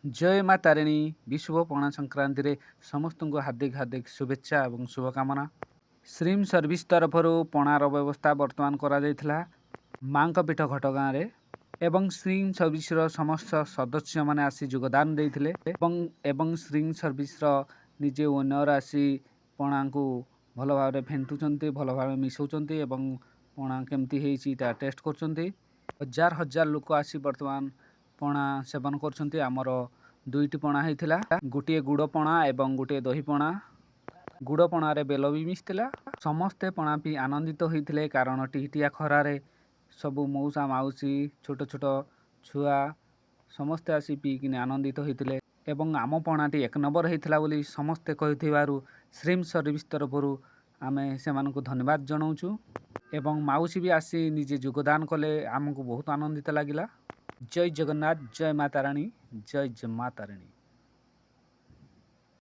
जय माँ तारिणी विश्व पणा संक्रांति रे समस्त को हार्दिक हार्दिक शुभेच्छा और शुभकामना। श्रीम सर्विस तरफ पणार व्यवस्था बर्तमान करा माँ पीठ घटगाँ रे एवं श्रीम सर्विस समस्त सदस्य मैंने आसी योगदान देते एवं श्रीम सर्विस निजे ओनर आसी पणा को भल भाव फेंटुंट भल भाव मिसाउंट एवं पणा केमती टेस्ट कर हजार हजार लोक आसी बर्तमान पणा सेवन कर आमर दुईटी पणा होता गोटे गुड़ पणा एवं गोटे दही पणा गुड़ पणार बेल भी मिसला समस्ते पणा पी आनंदित होते कारण टिहटिया खरारे सबू मौसा मौसी छोट छोट छुआ समस्ते आसी पीकिने आनंदित होते एवं आम पणाटी एक नंबर होता बोली समस्ते कही श्रीम सर्विस तरफ आमे से धन्यवाद जनाऊँ एवं मौसी भी आसी निजे योगदान कले आमको बहुत आनंदित लगिला। जय जगन्नाथ जय माता रानी जय माता रानी।